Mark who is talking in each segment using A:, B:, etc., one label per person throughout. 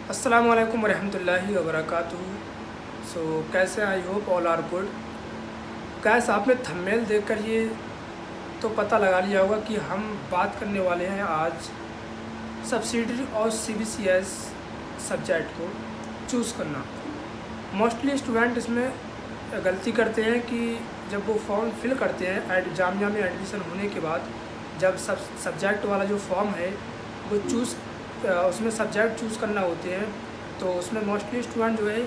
A: अस्सलामु अलैकुम वरहमतुल्लाहि वबरकातुहू। सो कैसे, I hope all are good. Guys, आपने थंबनेल देखकर ये तो पता लगा लिया होगा कि हम बात करने वाले हैं आज सब्सिडरी और CBCS सब्जेक्ट को चूज़ करना। मोस्टली स्टूडेंट इसमें गलती करते हैं कि जब वो फॉर्म फिल करते हैं जामिया में एडमिशन होने के बाद, जब सब्जेक्ट वाला जो फॉर्म है वो उसमें सब्जेक्ट चूज़ करना होते हैं, तो उसमें मोस्टली स्टूडेंट जो है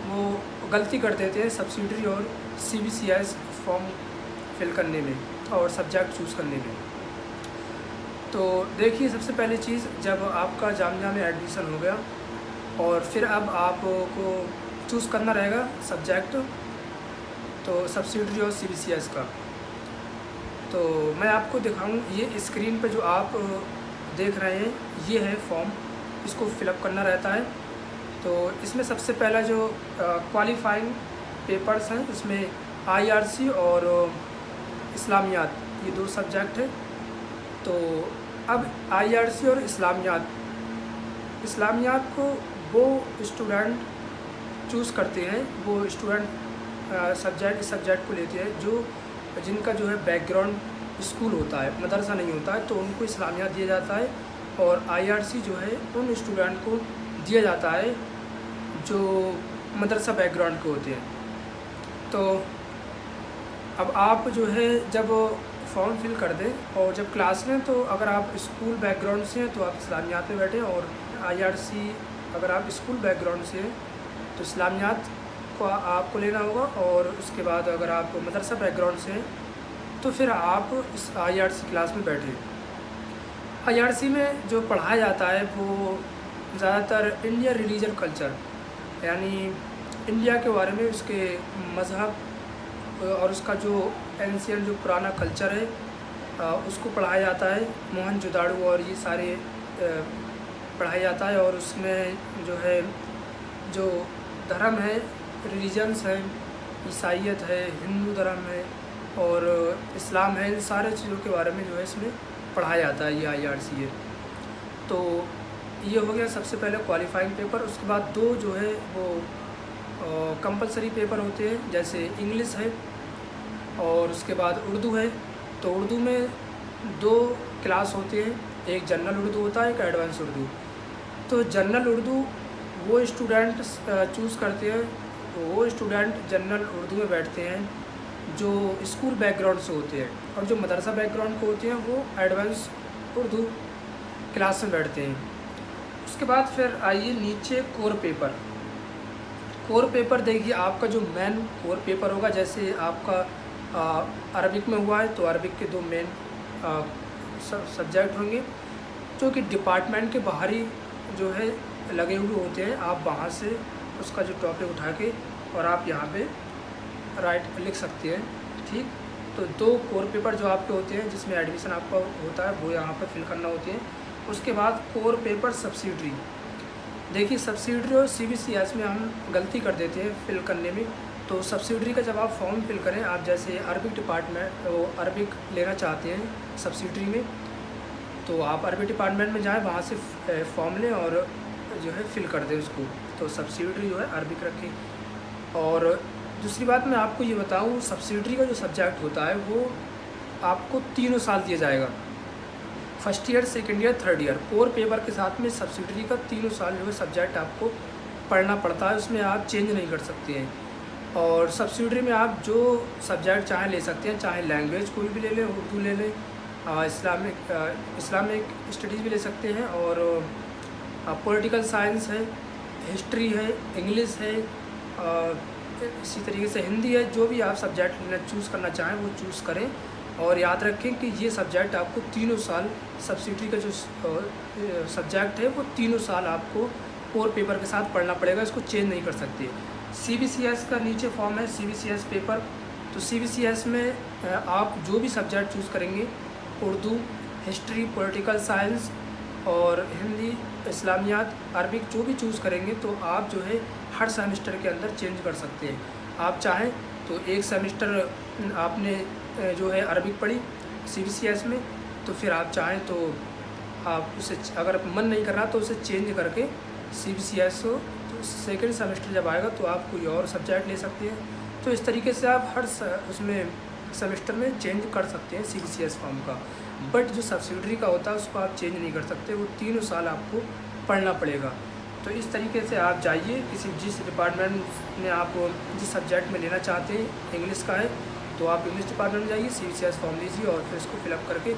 A: वो गलती कर देते हैं सब्सिडरी और CBCS फॉर्म फिल करने में और सब्जेक्ट चूज़ करने में। तो देखिए, सबसे पहली चीज़, जब आपका जामिया में एडमिशन हो गया और फिर अब आपको चूज़ करना रहेगा सब्जेक्ट, तो सब्सिडरी और CBCS का। तो मैं आपको दिखाऊं, ये स्क्रीन पे जो आप देख रहे हैं ये है फॉर्म, इसको फिलअप करना रहता है। तो इसमें सबसे पहला जो क्वालिफाइंग पेपर्स हैं, इसमें IRC और इस्लामियात, ये दो सब्जेक्ट हैं। तो अब IRC और इस्लामियात को वो स्टूडेंट चूज़ करते हैं, वो स्टूडेंट इस सब्जेक्ट को लेते हैं जिनका जो है बैकग्राउंड स्कूल होता है, मदरसा नहीं होता है, तो उनको इस्लामियात दिया जाता है। और IRC जो है उन स्टूडेंट को दिया जाता है जो मदरसा बैकग्राउंड के होते हैं। तो अब आप जो है जब फॉर्म फिल कर दें और जब क्लास में, तो अगर आप स्कूल बैकग्राउंड से हैं तो आप इस्लामियात में बैठें, और IRC अगर आप स्कूल बैकग्राउंड से हैं तो इस्लामियात को आपको लेना होगा। और उसके बाद अगर आप मदरसा बैकग्राउंड से हैं तो फिर आप इस IRC क्लास में बैठें। IRC में जो पढ़ाया जाता है वो ज़्यादातर इंडिया रिलीजन कल्चर, यानी इंडिया के बारे में, उसके मज़हब और उसका जो एंशियंट जो पुराना कल्चर है उसको पढ़ाया जाता है। मोहनजोदाड़ो और ये सारे पढ़ाया जाता है। और उसमें जो है जो धर्म है, रिलीजन्स हैं, ईसाइयत है, हिंदू धर्म है और इस्लाम है, इन सारे चीज़ों के बारे में जो है इसमें पढ़ाया जाता है, ये IRC है। तो ये हो गया सबसे पहले क्वालिफाइंग पेपर। उसके बाद दो जो है वो कंपलसरी पेपर होते हैं, जैसे इंग्लिश है और उसके बाद उर्दू है। तो उर्दू में दो क्लास होते हैं, एक जनरल उर्दू होता है, एक एडवांस उर्दू। तो जनरल उर्दू वो स्टूडेंट चूज़ करते हैं, वो स्टूडेंट जनरल उर्दू में बैठते हैं जो स्कूल बैकग्राउंड से होते हैं, और जो मदरसा बैकग्राउंड को होते हैं वो एडवांस उर्दू क्लास में बैठते हैं। उसके बाद फिर आइए नीचे कोर पेपर। कोर पेपर देखिए, आपका जो मेन कोर पेपर होगा, जैसे आपका अरबिक में हुआ है तो अरबिक के दो मेन सब्जेक्ट होंगे जो कि डिपार्टमेंट के बाहरी जो है लगे हुए होते हैं। आप वहाँ से उसका जो टॉपिक उठा के और आप यहाँ पे राइट लिख सकते हैं, ठीक। तो दो कोर पेपर जो आपके होते हैं जिसमें एडमिशन आपका होता है वो यहाँ पर फिल करना होते हैं। उसके बाद कोर पेपर सब्सिडरी। देखिए, सब्सिडरी और CBCS में हम गलती कर देते हैं फिल करने में। तो सब्सिडरी का जब आप फॉर्म फिल करें, आप जैसे अरबिक डिपार्टमेंट वो अरबिक लेना चाहते हैं सब्सिडरी में, तो आप अरबिक डिपार्टमेंट में जाएँ, वहाँ से फॉर्म लें और जो है फिल कर दें उसको। तो सब्सिडरी जो है अरबिक रखें। और दूसरी बात मैं आपको ये बताऊँ, सब्सिडरी का जो सब्जेक्ट होता है वो आपको 3 साल दिया जाएगा, first year, second year, third year. Core paper के साथ में सब्सिडरी का 3 साल जो है सब्जेक्ट आपको पढ़ना पड़ता है, उसमें आप चेंज नहीं कर सकते हैं। और सब्सिडरी में आप जो सब्जेक्ट चाहें ले सकते हैं, चाहे लैंग्वेज कोई भी ले लें, उर्दू ले लें, इस्लामिक स्टडीज़ भी ले सकते हैं, और पॉलिटिकल साइंस है, हिस्ट्री है, इंग्लिश है, इसी तरीके से हिंदी है। जो भी आप सब्जेक्ट चूज़ करना चाहें वो चूज़ करें। और याद रखें कि ये सब्जेक्ट आपको 3 साल, सब्सिडरी का जो सब्जेक्ट है वो 3 साल आपको कोर पेपर के साथ पढ़ना पड़ेगा, इसको चेंज नहीं कर सकते। CBCS का नीचे फॉर्म है, CBCS पेपर। तो CBCS में आप जो भी सब्जेक्ट चूज़ करेंगे, उर्दू, हिस्ट्री, पॉलिटिकल साइंस और हिंदी, इस्लामियात, अरबिक, जो भी चूज़ करेंगे तो आप जो है हर सेमेस्टर के अंदर चेंज कर सकते हैं। आप चाहें तो एक सेमेस्टर आपने जो है अरबिक पढ़ी CBCS में, तो फिर आप चाहें तो आप उसे अगर मन नहीं कर रहा तो उसे चेंज करके CBCS हो, तो सेकेंड सेमेस्टर जब आएगा तो आप कोई और सब्जेक्ट ले सकते हैं। तो इस तरीके से आप हर उसमें सेमेस्टर में चेंज कर सकते हैं CBCS फॉर्म का। बट जो सब्सिडरी का होता है उसको आप चेंज नहीं कर सकते, वो 3 साल आपको पढ़ना पड़ेगा। तो इस तरीके से आप जाइए जिस डिपार्टमेंट में आप जिस सब्जेक्ट में लेना चाहते हैं, इंग्लिश का है तो आप इंग्लिश डिपार्टमेंट में जाइए, CBCS फॉर्म लीजिए और फिर इसको फिलअप करके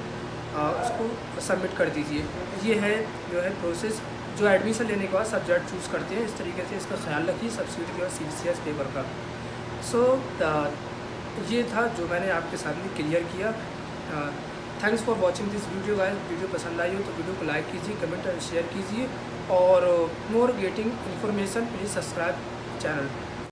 A: उसको सबमिट कर दीजिए। ये है जो है प्रोसेस जो एडमिशन लेने के बाद सब्जेक्ट चूज़ करते हैं। इस तरीके से इसका ख्याल रखिए सब्सिडरी और CBCS पेपर का। ये था जो मैंने आपके साथ में क्लियर किया। Thanks for watching this video guys. Video पसंद आई हो तो वीडियो को लाइक कीजिए, कमेंट और शेयर कीजिए, और more getting information please subscribe channel.